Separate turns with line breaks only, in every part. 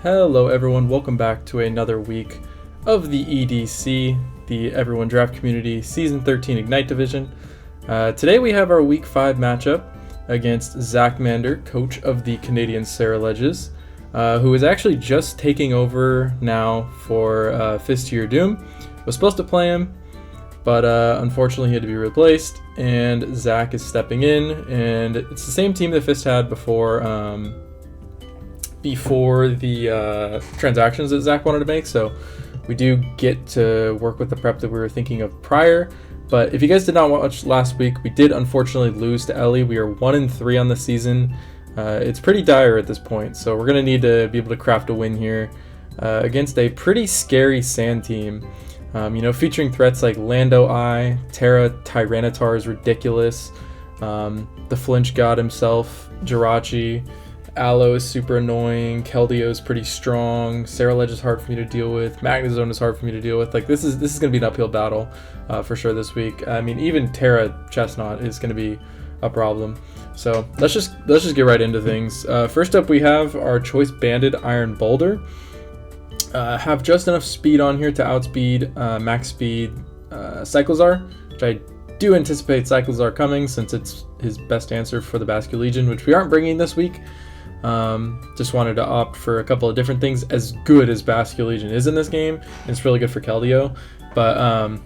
Hello everyone, welcome back to another week of the EDC, the Everyone Draft Community Season 13 Ignite Division. Today we have our Week 5 matchup against Zach Mander, coach of the Canadian Sarah Ledges, who is actually just taking over now for Fist to Your Doom. Was supposed to play him, but unfortunately he had to be replaced, and Zach is stepping in, and it's the same team that Fist had before the transactions that Zach wanted to make, so we do get to work with the prep that we were thinking of prior. But if you guys did not watch last week, we did unfortunately lose to Ellie. We are 1-3 on the season. It's pretty dire at this point, so we're going to need to be able to craft a win here against a pretty scary sand team. Featuring threats like Lando Eye, Terra Tyranitar is ridiculous, the Flinch God himself, Jirachi, Aloe is super annoying, Keldeo is pretty strong, Sarah Ledge is hard for me to deal with, Magnezone is hard for me to deal with. Like this is going to be an uphill battle for sure this week. I mean, even Terra Chestnut is going to be a problem. So let's just get right into things. First up, we have our choice banded Iron Boulder. Have just enough speed on here to outspeed max speed Cyclizar, which I do anticipate Cyclizar coming since it's his best answer for the Basque Legion, which we aren't bringing this week. Just wanted to opt for a couple of different things. As good as Basque Legion is in this game, and it's really good for Keldeo, but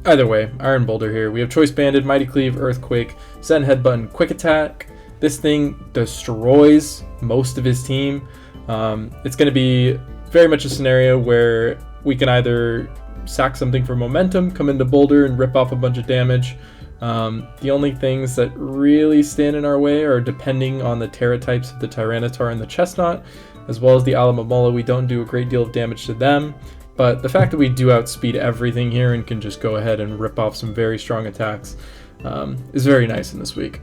either way, Iron Boulder here. We have Choice Banded, Mighty Cleave, Earthquake, Send Headbutt, Quick Attack. This thing destroys most of his team. It's going to be very much a scenario where we can either sack something for momentum, come into Boulder and rip off a bunch of damage. The only things that really stand in our way are depending on the Terra types of the Tyranitar and the Chestnut, as well as the Alamomola. We don't do a great deal of damage to them, but the fact that we do outspeed everything here and can just go ahead and rip off some very strong attacks is very nice in this week.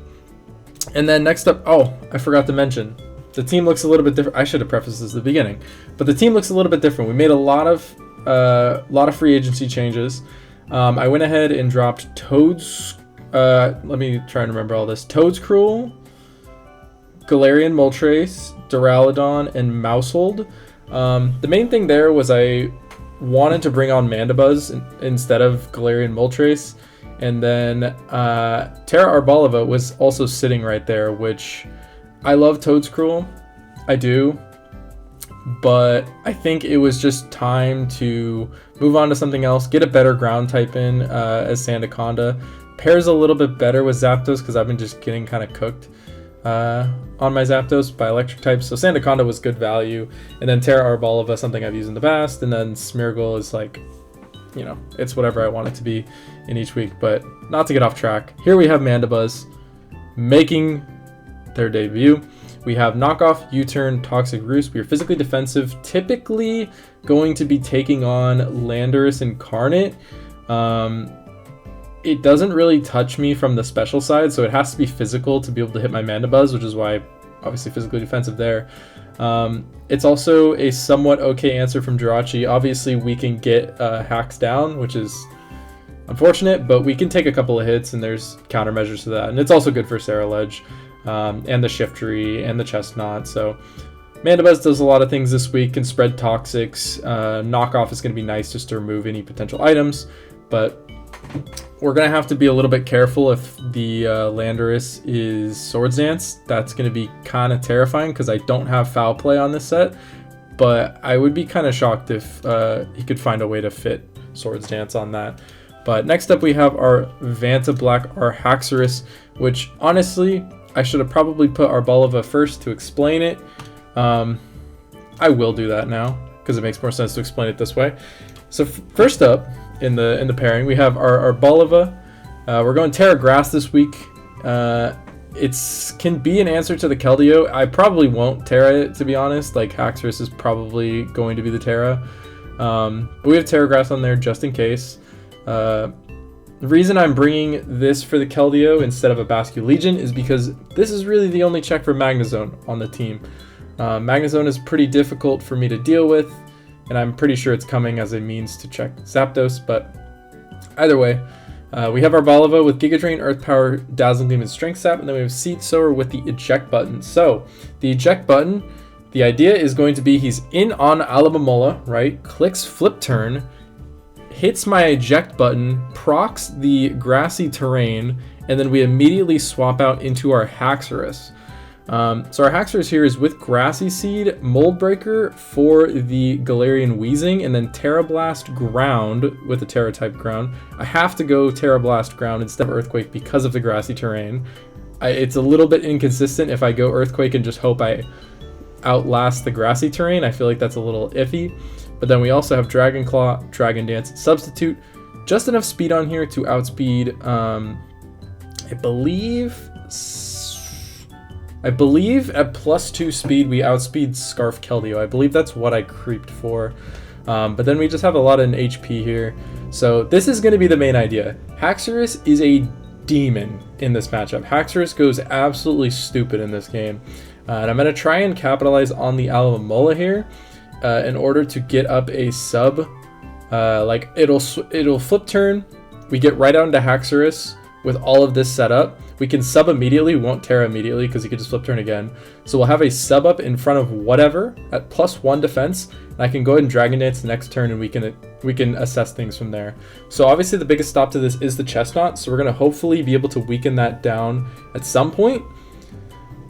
And then next up, I forgot to mention, the team looks a little bit different. I should have prefaced this at the beginning, but the team looks a little bit different. We made a lot of free agency changes. I went ahead and dropped Toad's. Let me try and remember all this. Toadscruel, Galarian Moltres, Duraludon, and Mousehold. The main thing there was I wanted to bring on Mandibuzz instead of Galarian Moltres, and then Terra Arboliva was also sitting right there, which I love Toadscruel. I do. But I think it was just time to move on to something else, get a better ground type in as Sandaconda. Pairs a little bit better with Zapdos because I've been just getting kind of cooked on my Zapdos by electric types. So Sandaconda was good value. And then Terra Arboliva, something I've used in the past. And then Smeargle is like, it's whatever I want it to be in each week. But not to get off track, here we have Mandibuzz making their debut. We have Knockoff, U-Turn, Toxic Roost. We are physically defensive, typically going to be taking on Landorus Incarnate. It doesn't really touch me from the special side, so it has to be physical to be able to hit my Mandibuzz, which is why obviously physically defensive there. It's also a somewhat okay answer from Jirachi. Obviously we can get hacks down, which is unfortunate, but we can take a couple of hits and there's countermeasures to that. And it's also good for Sarah Ledge. And the Shiftry and the Chestnut. So Mandibuzz does a lot of things this week, can spread toxics. Knockoff is going to be nice just to remove any potential items, but we're going to have to be a little bit careful if the Landorus is Swords Dance. That's going to be kind of terrifying because I don't have Foul Play on this set, but I would be kind of shocked if he could find a way to fit Swords Dance on that. But next up we have our Vanta Black, our HAXORUS, which honestly I should have probably put Arboliva first to explain it. I will do that now because it makes more sense to explain it this way. So first up in the pairing, we have our Arboliva. We're going Terra Grass this week. It can be an answer to the Keldeo. I probably won't Terra it, to be honest. Like HAXORUS is probably going to be the Terra. But we have Terra Grass on there just in case. The reason I'm bringing this for the Keldeo instead of a Basque Legion is because this is really the only check for Magnezone on the team. Magnezone is pretty difficult for me to deal with, and I'm pretty sure it's coming as a means to check Zapdos, but either way, we have our Arboliva with Giga Drain, Earth Power, Dazzling Gleam, and Strength Sap, and then we have Seat Sower with the Eject button. So, the Eject button the idea is going to be he's in on Alamomola, right? Clicks flip turn, hits my eject button, procs the grassy terrain, and then we immediately swap out into our HAXORUS. So our HAXORUS here is with Grassy Seed, Mold Breaker for the Galarian Weezing, and then Terra Blast Ground with a Terra type ground. I have to go Terra Blast Ground instead of Earthquake because of the grassy terrain. It's a little bit inconsistent if I go Earthquake and just hope I outlast the grassy terrain. I feel like that's a little iffy. But then we also have Dragon Claw, Dragon Dance, Substitute. Just enough speed on here to outspeed, I believe at +2 speed we outspeed Scarf Keldeo. I believe that's what I creeped for. But then we just have a lot in HP here. So this is going to be the main idea. HAXORUS is a demon in this matchup. HAXORUS goes absolutely stupid in this game. And I'm going to try and capitalize on the Alamomola here in order to get up a sub. Like it'll flip turn. We get right out into HAXORUS with all of this set up. We can sub immediately. We won't Terra immediately because he could just flip turn again. So we'll have a sub up in front of whatever at +1 defense. And I can go ahead and Dragon Dance the next turn, and we can assess things from there. So obviously the biggest stop to this is the Chestnut. So we're going to hopefully be able to weaken that down at some point.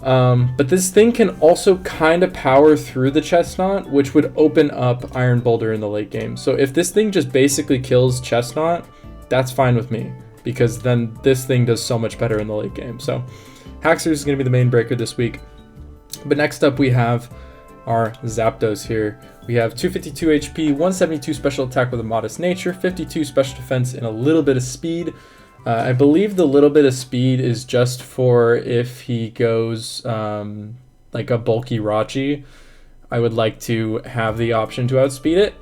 But this thing can also kind of power through the Chestnut, which would open up Iron Boulder in the late game. So if this thing just basically kills Chestnut, that's fine with me, because then this thing does so much better in the late game. So HAXORUS is going to be the main breaker this week. But next up we have our Zapdos here. We have 252 HP, 172 special attack with a modest nature, 52 special defense, and a little bit of speed. I believe the little bit of speed is just for if he goes like a bulky Rachi. I would like to have the option to outspeed it.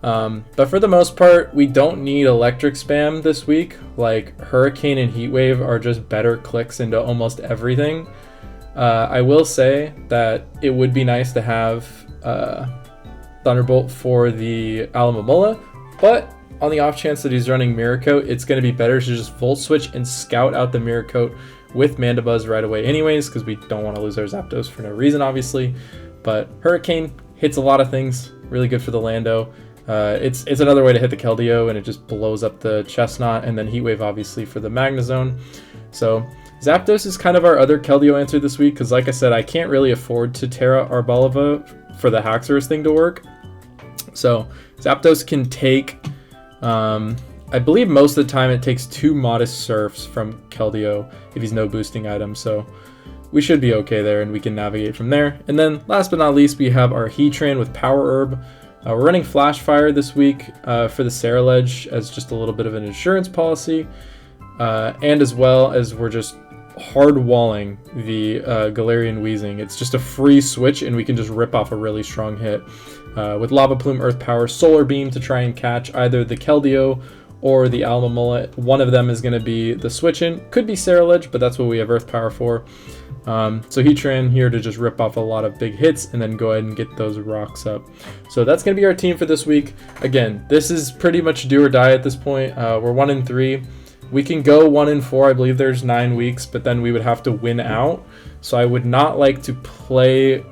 But for the most part, we don't need electric spam this week. Like Hurricane and Heat Wave are just better clicks into almost everything. I will say that it would be nice to have Thunderbolt for the Alamomola, but on the off chance that he's running Mirror Coat, it's going to be better to just Volt Switch and scout out the Mirror Coat with Mandibuzz right away anyways, because we don't want to lose our Zapdos for no reason, obviously. But Hurricane hits a lot of things, really good for the Lando. It's another way to hit the Keldeo, and it just blows up the Chestnut, and then Heat Wave obviously for the Magnezone. So Zapdos is kind of our other Keldeo answer this week, because like I said, I can't really afford to Terra Arboliva for the HAXORUS thing to work. So Zapdos can take, I believe most of the time it takes 2 modest surfs from Keldeo if he's no boosting item, so we should be okay there, and we can navigate from there. And then last but not least, we have our Heatran with Power Herb. We're running Flash Fire this week for the Ceruledge as just a little bit of an insurance policy, and as well as we're just hard walling the Galarian Weezing. It's just a free switch, and we can just rip off a really strong hit with Lava Plume, Earth Power, Solar Beam to try and catch either the Keldeo or the Alamomola. One of them is going to be the switch-in. Could be Ceruledge, but that's what we have Earth Power for. So Heatran here to just rip off a lot of big hits and then go ahead and get those rocks up. So that's going to be our team for this week. Again, this is pretty much do or die at this point. We're 1-3. We can go 1-4. I believe there's 9 weeks, but then we would have to win out. So I would not like to play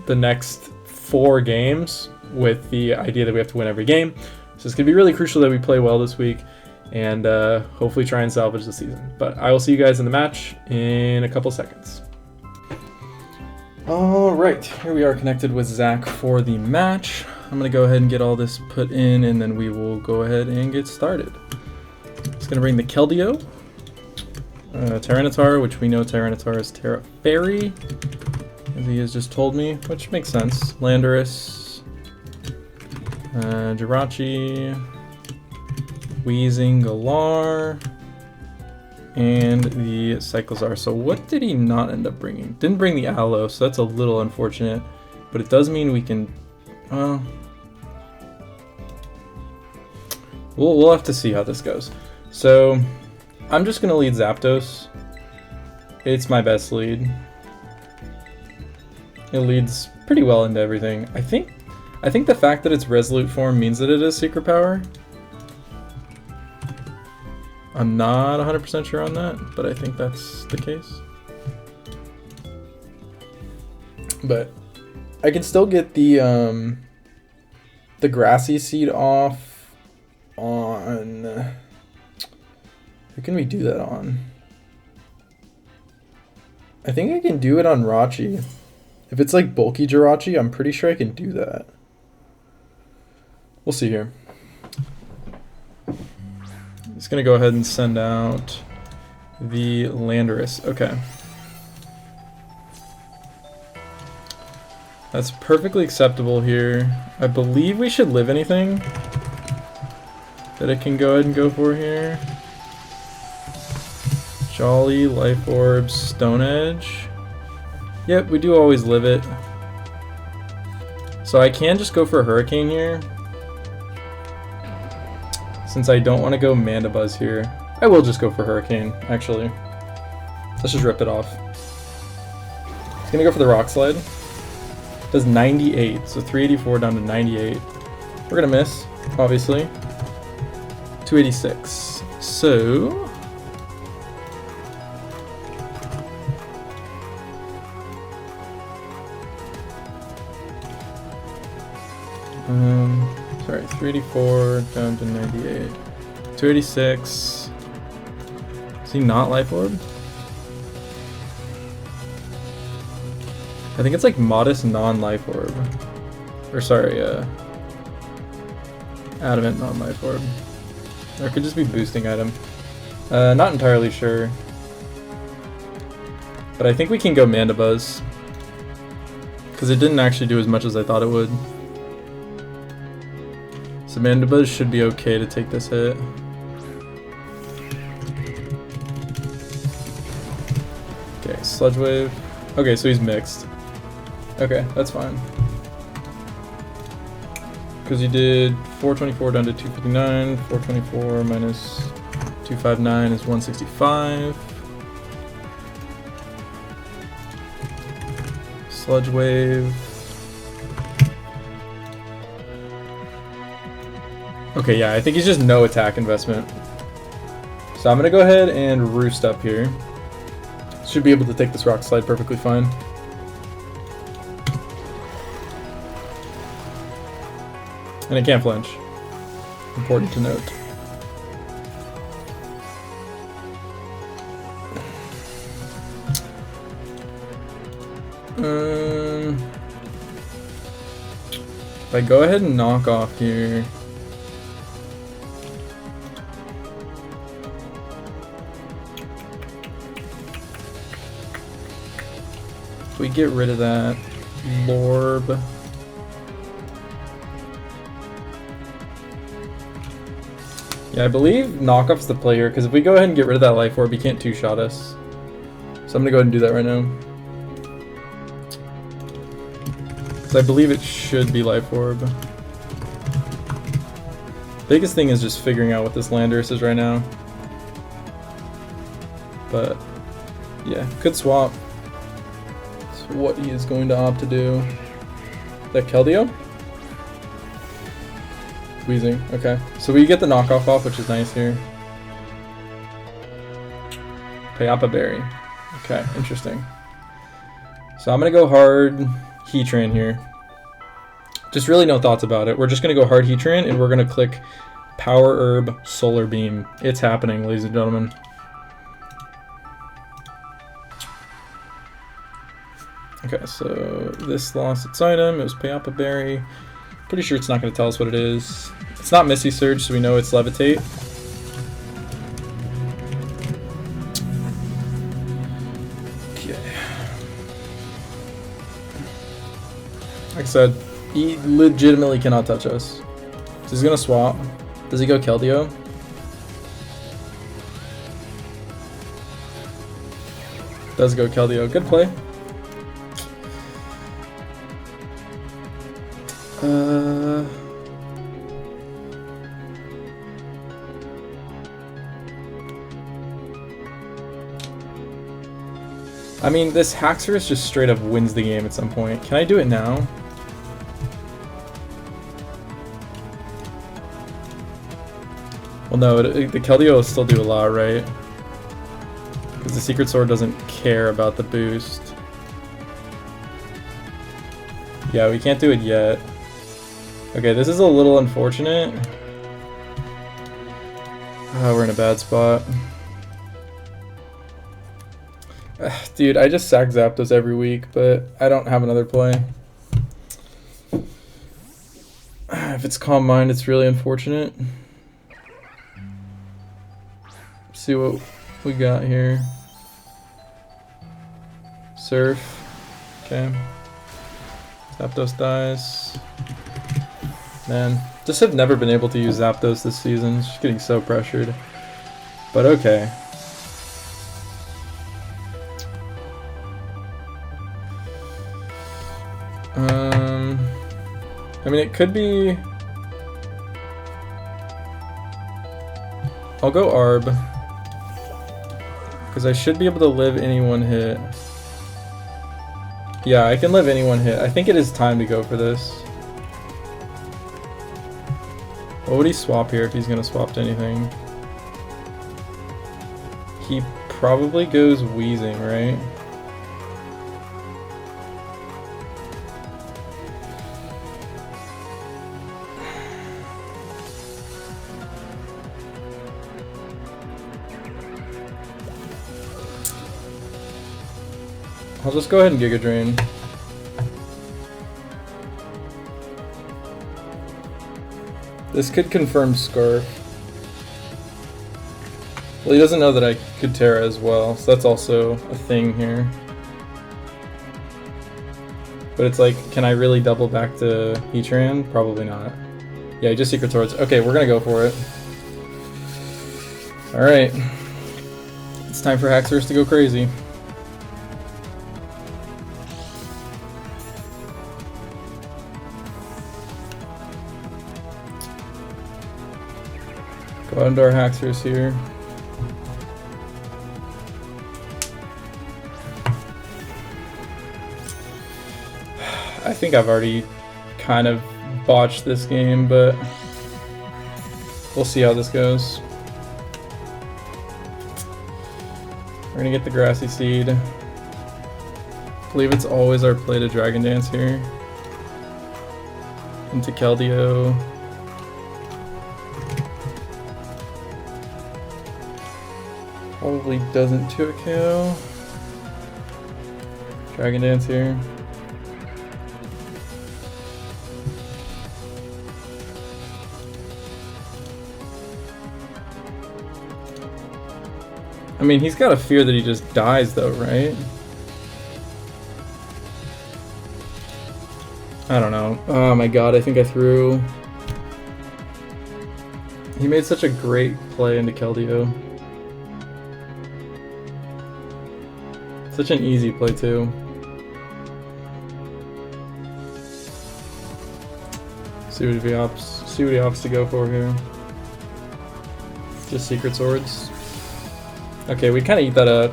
the next 4 games with the idea that we have to win every game. So it's going to be really crucial that we play well this week and hopefully try and salvage the season. But I will see you guys in the match in a couple seconds. Alright, here we are connected with Zach for the match. I'm going to go ahead and get all this put in, and then we will go ahead and get started. It's going to bring the Keldeo, Tyranitar, which we know Tyranitar is Terra Fairy, as he has just told me, which makes sense. Landorus, Jirachi, Weezing, Galar, and the Cyclizar. So what did he not end up bringing? Didn't bring the Aloe, so that's a little unfortunate, but it does mean we can, we'll have to see how this goes. So I'm just going to lead Zapdos. It's my best lead. It leads pretty well into everything. I think the fact that it's Resolute form means that it is Secret Power. I'm not 100% sure on that, but I think that's the case. But I can still get the GRASSY seed off on... Who can we do that on? I think I can do it on Rachi. If it's like bulky Jirachi, I'm pretty sure I can do that. We'll see here. Just gonna go ahead and send out the Landorus. Okay. That's perfectly acceptable here. I believe we should live anything that it can go ahead and go for here. Jolly, Life Orb, Stone Edge. Yep, we do always live it. So I can just go for a Hurricane here. Since I don't want to go Mandibuzz here. I will just go for Hurricane, actually. Let's just rip it off. It's gonna go for the Rock Slide. Does 98, so 384 down to 98. We're gonna miss, obviously. 286. So... sorry, 384 down to 98. 286. Is he not Life Orb? I think it's like Modest non-Life Orb. Or sorry, Adamant non-Life Orb. Or it could just be boosting item. Not entirely sure. But I think we can go Mandibuzz. Because it didn't actually do as much as I thought it would. So Mandibuzz should be okay to take this hit. Okay, Sludge Wave. Okay, so he's mixed. Okay, that's fine. Because he did 424 down to 259. 424 minus 259 is 165. Sludge Wave. Okay, yeah, I think he's just no attack investment. So I'm gonna go ahead and Roost up here. Should be able to take this Rock Slide perfectly fine. And it can't flinch. Important to note. If I go ahead and knock off here. If we get rid of that Lorb. Yeah, I believe knockoff's the play here, because if we go ahead and get rid of that Life Orb, he can't two-shot us. So I'm going to go ahead and do that right now. Because I believe it should be Life Orb. Biggest thing is just figuring out what this Landorus is right now. But, yeah, could swap. That's what he is going to opt to do. Is that Keldeo? Wheezing, okay. So we get the knockoff off, which is nice here. Payapa Berry. Okay, interesting. So I'm gonna go hard Heatran here. Just really no thoughts about it. We're just gonna go hard Heatran and we're gonna click Power Herb Solar Beam. It's happening, ladies and gentlemen. Okay, so this lost its item. It was Payapa Berry. Pretty sure it's not going to tell us what it is. It's not Misty Surge, so we know it's Levitate. Okay. Like I said, he legitimately cannot touch us. So he's going to swap. Does he go Keldeo? Does go Keldeo. Good play. I mean, this HAXORUS just straight up wins the game at some point. Can I do it now? Well, no, the Keldeo will still do a lot, right? Because the Secret Sword doesn't care about the boost. Yeah, we can't do it yet. Okay, this is a little unfortunate. Oh, we're in a bad spot. Dude, I just sack Zapdos every week, but I don't have another play. If it's Calm Mind, it's really unfortunate. See what we got here. Surf. Okay. Zapdos dies. Man, just have never been able to use Zapdos this season. Just getting so pressured. But okay. I mean, it could be... I'll go Arb. Because I should be able to live any one hit. Yeah, I can live any one hit. I think it is time to go for this. What would he swap here if he's going to swap to anything? He probably goes Wheezing, right? I'll just go ahead and Giga Drain. This could confirm Scarf. Well, he doesn't know that I could Terra as well, so that's also a thing here. But it's like, can I really double back to Heatran? Probably not. Yeah, he just Secret Swords. Okay, we're gonna go for it. Alright. It's time for HAXORUS to go crazy. Go out into our HAXORUS here. I think I've already kind of botched this game, but we'll see how this goes. We're gonna get the Grassy Seed. I believe it's always our play to Dragon Dance here. Into Keldeo. Probably doesn't 2-KO. Dragon Dance here. I mean, he's got a fear that he just dies though, right? I don't know. Oh my god, I think I threw... He made such a great play into Keldeo. Such an easy play too. See what he opts to go for here. Just Secret Swords. Okay, we kind of eat that up.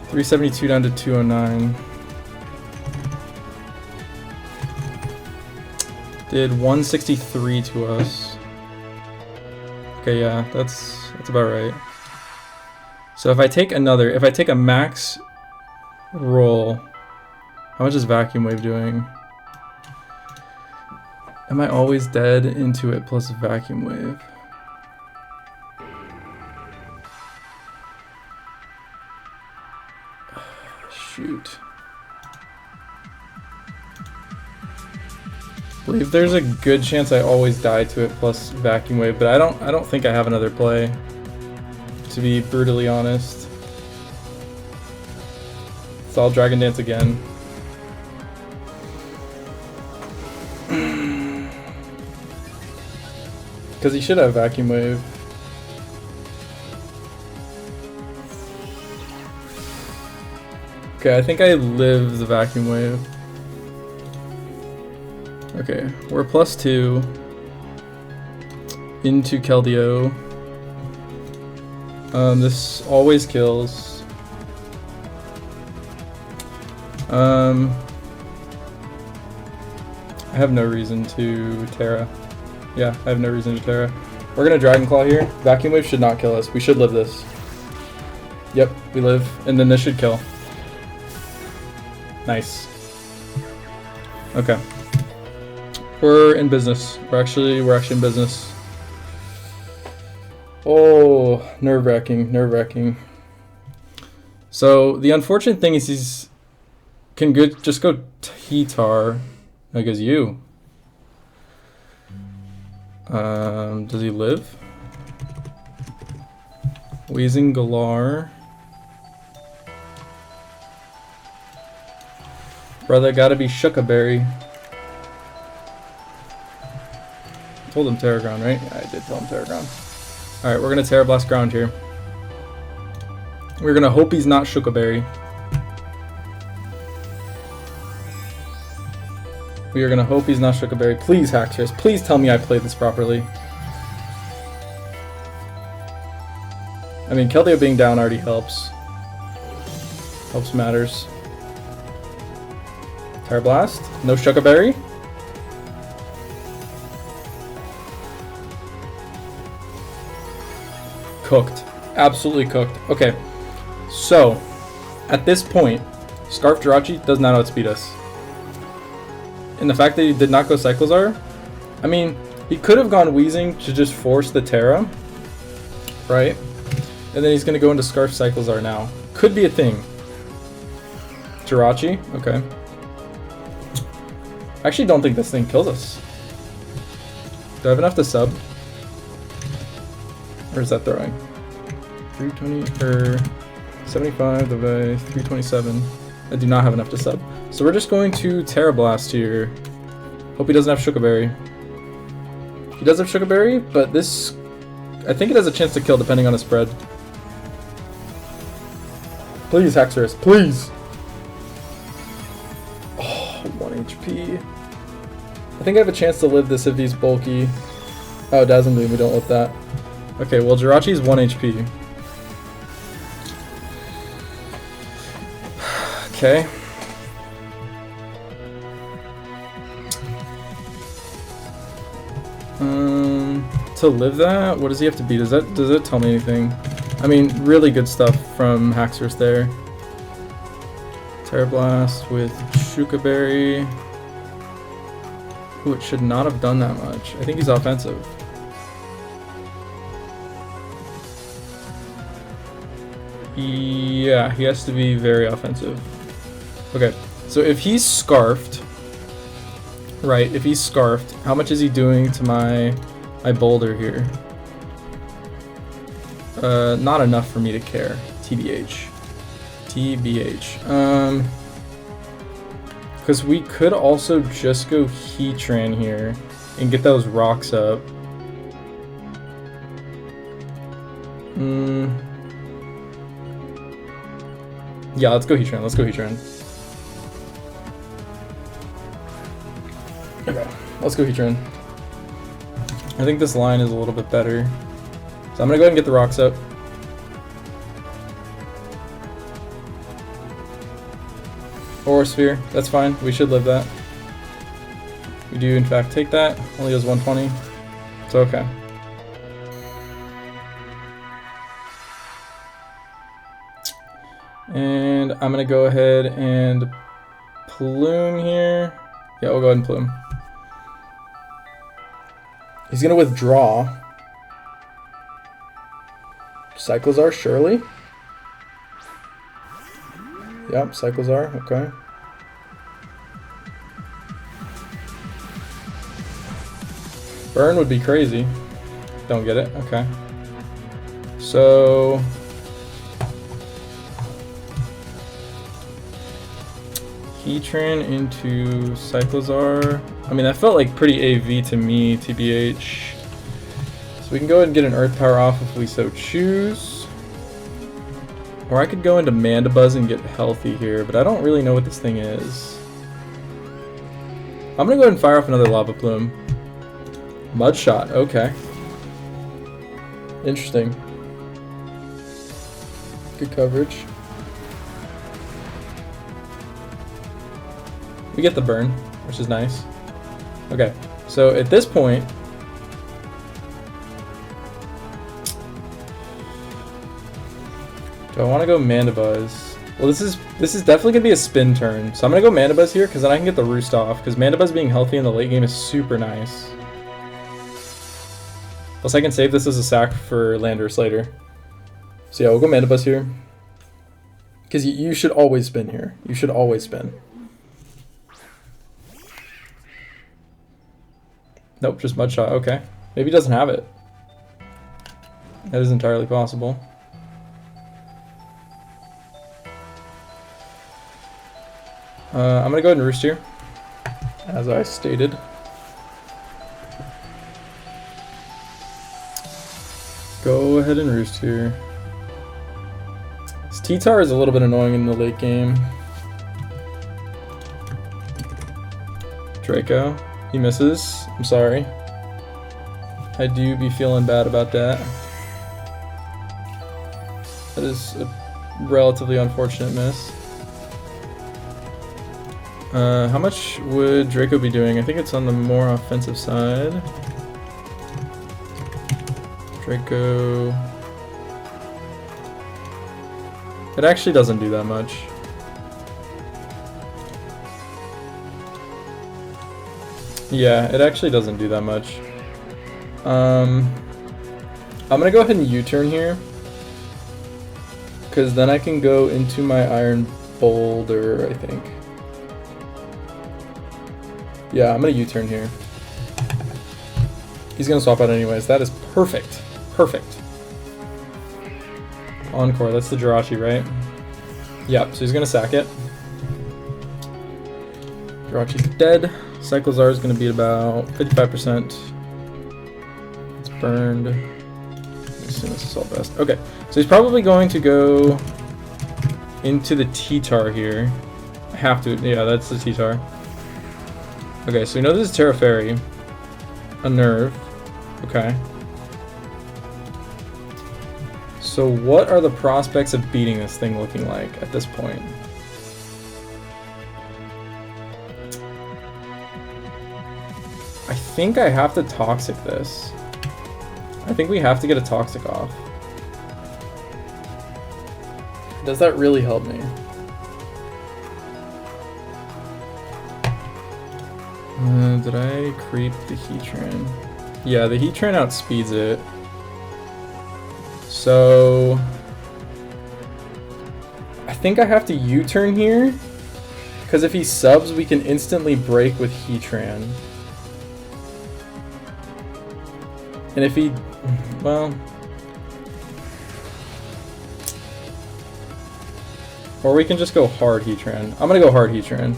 372 down to 209. Did 163 to us. Okay, yeah, that's about right. So if I take a max roll, how much is Vacuum Wave doing? Am I always dead into it plus Vacuum Wave? Shoot. I believe there's a good chance I always die to it plus Vacuum Wave, but I don't think I have another play, to be brutally honest. So I'll Dragon Dance again. Because he should have Vacuum Wave. Okay, I think I live the Vacuum Wave. Okay, we're +2 into Keldeo. This always kills. I have no reason to Terra. Yeah, I have no reason to Terra. We're gonna Dragon Claw here. Vacuum Wave should not kill us. We should live this. Yep, we live, and then this should kill. Nice. Okay. We're in business. We're actually in business. Oh, nerve-wracking, nerve-wracking. So the unfortunate thing is he's can just go T-Tar. I guess you. Does he live? Wheezing Galar. Brother, gotta be Shookaberry. Told him Terra Ground, right? Yeah, I did tell him Terra Ground. Alright, we're gonna Terra Blast Ground here. We're gonna hope he's not Shookaberry. We are gonna hope he's not Shookaberry. Please, HAXORUS, please tell me I played this properly. I mean, Keldeo being down already helps. Helps matters. Terra Blast. No Shookaberry. Cooked. Absolutely cooked. Okay. So, at this point, Scarf Jirachi does not outspeed us. And the fact that he did not go Cyclozar, I mean, he could have gone Wheezing to just force the Terra, right? And then he's going to go into Scarf Cyclozar now. Could be a thing. Jirachi, okay. I actually don't think this thing kills us. Do I have enough to sub? Or is that throwing? 320 or 75 divided by 327. I do not have enough to sub. So we're just going to Terra Blast here. Hope he doesn't have Shookaberry. He does have Shookaberry, but this... I think it has a chance to kill depending on the spread. Please, HAXORUS, please! Oh, 1 HP. I think I have a chance to live this if he's bulky. Oh, Dazzling Gleam, we don't live that. Okay, well, Jirachi's 1 HP. Okay. To live that, what does he have to be? Does it tell me anything? I mean, really good stuff from HAXORUS there. Terra Blast with Shookaberry. Ooh, it should not have done that much. I think he's offensive. Yeah, he has to be very offensive. Okay, so if he's Scarfed, right, if he's Scarfed, how much is he doing to my boulder here? Not enough for me to care. TBH. TBH. Because we could also just go Heatran here and get those rocks up. Yeah, let's go Heatran. Let's go Heatran. Okay, let's go Heatran. I think this line is a little bit better. So I'm gonna go ahead and get the rocks up. Or Sphere, that's fine. We should live that. We do in fact take that. Only does 120. It's okay. And I'm gonna go ahead and Plume here. Yeah, we'll go ahead and Plume. He's gonna withdraw. Cyclozar, surely. Yep, Cyclozar, okay. Burn would be crazy. Don't get it, okay. So... Heatran into Cyclozar. I mean, that felt like pretty AV to me, TBH. So we can go ahead and get an Earth Power off if we so choose. Or I could go into Mandibuzz and get healthy here, but I don't really know what this thing is. I'm gonna go ahead and fire off another Lava Plume. Mud Shot, okay. Interesting. Good coverage. We get the burn, which is nice. Okay, so at this point, do I want to go Mandibuzz? Well, this is definitely gonna be a spin turn. So I'm gonna go Mana Buzz here because then I can get the Roost off. Because Mana Buzz being healthy in the late game is super nice. Plus I can save this as a sack for Landorus later. So yeah, we'll go Mana Buzz here. Because you should always spin here. You should always spin. Nope, just Mud Shot. Okay. Maybe he doesn't have it. That is entirely possible. I'm gonna go ahead and Roost here, as I stated. Go ahead and Roost here. This T-Tar is a little bit annoying in the late game. Draco, he misses. I'm sorry. I do be feeling bad about that. That is a relatively unfortunate miss. How much would Draco be doing? I think it's on the more offensive side. Draco... It actually doesn't do that much. Yeah, it actually doesn't do that much. I'm gonna go ahead and U-turn here. Because then I can go into my Iron Boulder, I think. Yeah, I'm gonna U-turn here. He's gonna swap out anyways. That is perfect. Perfect. Encore, that's the Jirachi, right? Yep, so he's gonna sack it. Jirachi's dead. Cyclozar is gonna be about 55%. It's burned. I assume this is all best. Okay, so he's probably going to go into the T-Tar here. I have to, yeah, that's the T-Tar. Okay, so we know this is Terra Fairy. A Nerve. Okay. So what are the prospects of beating this thing looking like at this point? I think I have to Toxic this. I think we have to get a Toxic off. Does that really help me? Did I creep the Heatran? Yeah, the Heatran outspeeds it. So I think I have to U-turn here, because if he subs, we can instantly break with Heatran. And if he, well, or we can just go hard Heatran. I'm gonna go hard Heatran.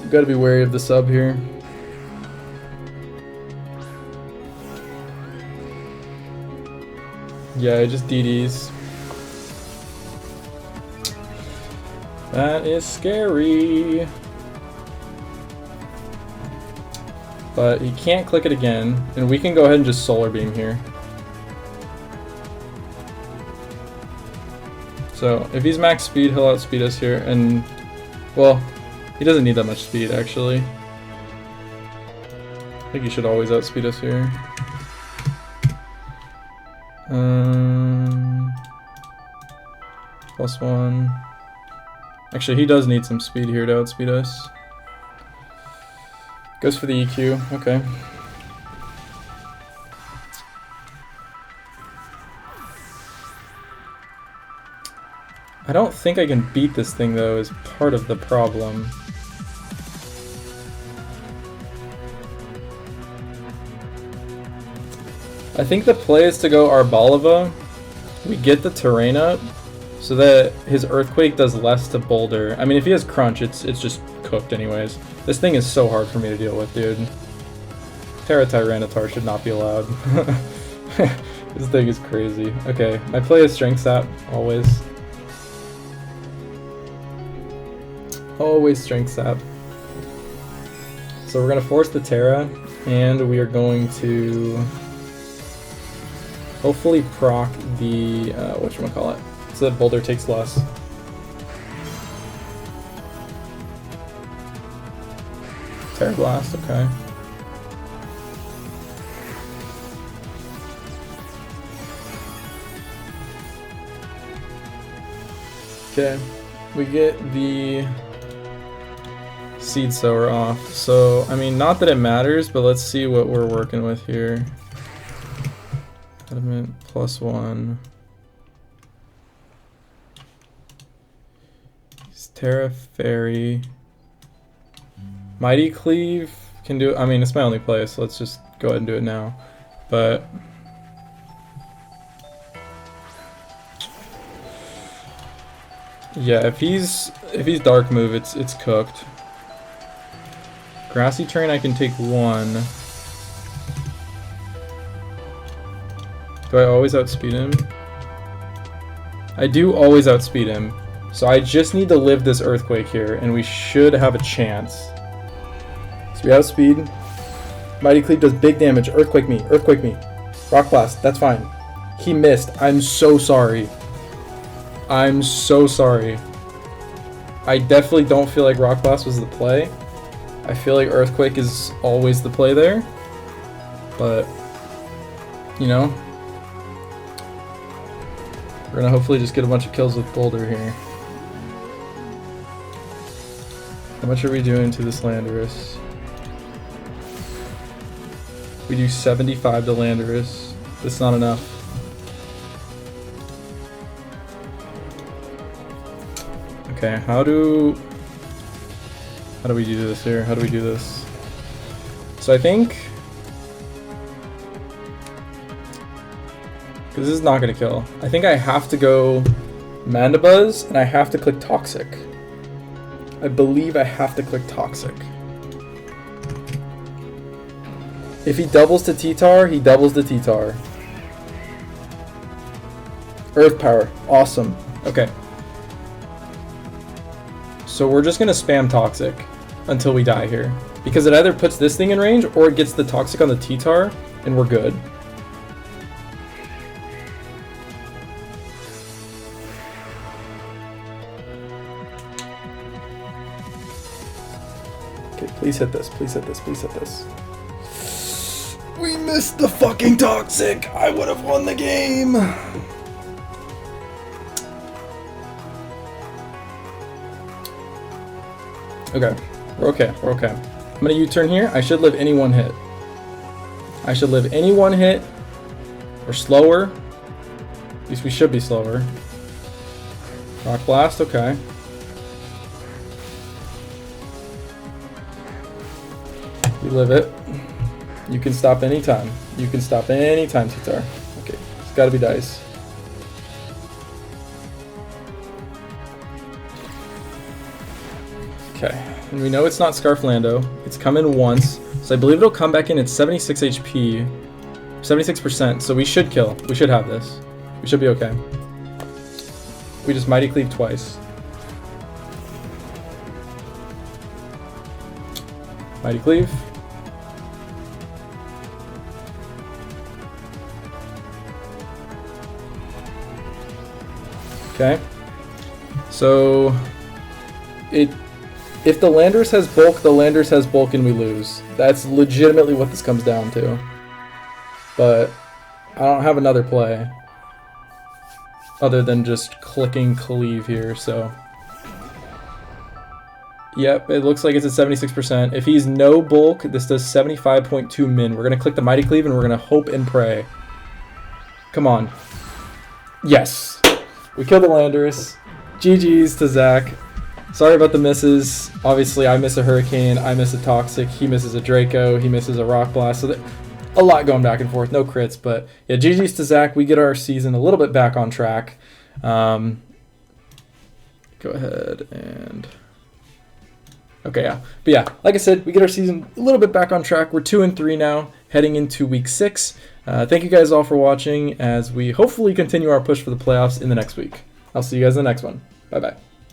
Gotta be wary of the sub here. Yeah, it just DDs. That is scary. But he can't click it again, and we can go ahead and just Solar Beam here. So if he's max speed, he'll outspeed us here, and well, he doesn't need that much speed actually. I think he should always outspeed us here. +1. Actually, he does need some speed here to outspeed us. Goes for the EQ, okay. I don't think I can beat this thing though, is part of the problem. I think the play is to go Arbalava. We get the terrain up so that his Earthquake does less to Boulder. I mean, if he has Crunch, it's just cooked anyways. This thing is so hard for me to deal with, dude. Terra Tyranitar should not be allowed. This thing is crazy. Okay, my play is Strength Sap, always. Always Strength Sap. So we're gonna force the Terra, and we are going to hopefully proc the whatchamacallit, so that Boulder takes less. Terra Blast, okay. Okay, we get the seed sower off. So, I mean, not that it matters, but let's see what we're working with here. Element +1. Terra Fairy. Mighty Cleave can do, I mean, it's my only play, so let's just go ahead and do it now. But yeah, if he's dark move, it's cooked. Grassy Terrain, I can take 1. Do I always outspeed him? I do always outspeed him. So I just need to live this Earthquake here, and we should have a chance. So we outspeed. Mighty Cleave does big damage. Earthquake me. Earthquake me. Rock Blast. That's fine. He missed. I'm so sorry. I'm so sorry. I definitely don't feel like Rock Blast was the play. I feel like Earthquake is always the play there. But, you know, we're going to hopefully just get a bunch of kills with Boulder here. How much are we doing to this Landorus? We do 75 to Landorus. That's not enough. Okay, how do we do this here? How do we do this? So I think, because this is not going to kill, I think I have to go Mandibuzz and I have to click Toxic. I believe I have to click Toxic. If he doubles to T-Tar, he doubles to T-Tar. Earth Power. Awesome. Okay. So we're just going to spam Toxic until we die here. Because it either puts this thing in range or it gets the Toxic on the T-Tar and we're good. Please hit this, please hit this, please hit this. We missed the fucking Toxic! I would have won the game! Okay, we're okay, we're okay. I'm gonna U-turn here. I should live any one hit. I should live any one hit. Or slower. At least we should be slower. Rock Blast, okay. We live it. You can stop anytime. You can stop anytime, T-Tar. Okay, it's gotta be dice. Okay, and we know it's not Scarflando. It's come in once, so I believe it'll come back in at 76 HP, 76%. So we should kill. We should have this. We should be okay. We just Mighty Cleave twice. Mighty Cleave. Okay, so if the Landorus has bulk, the Landorus has bulk and we lose. That's legitimately what this comes down to. But I don't have another play other than just clicking Cleave here, so. Yep, it looks like it's at 76%. If he's no bulk, this does 75.2 min. We're going to click the Mighty Cleave and we're going to hope and pray. Come on. Yes. We killed the Landorus. GG's to Zach. Sorry about the misses. Obviously, I miss a Hurricane, I miss a Toxic, he misses a Draco, he misses a Rock Blast. So a lot going back and forth, no crits. But yeah, GG's to Zach. We get our season a little bit back on track. Go ahead and... Okay, yeah. But yeah, like I said, we get our season a little bit back on track. We're 2-3 now, heading into week 6. Thank you guys all for watching as we hopefully continue our push for the playoffs in the next week. I'll see you guys in the next one. Bye-bye.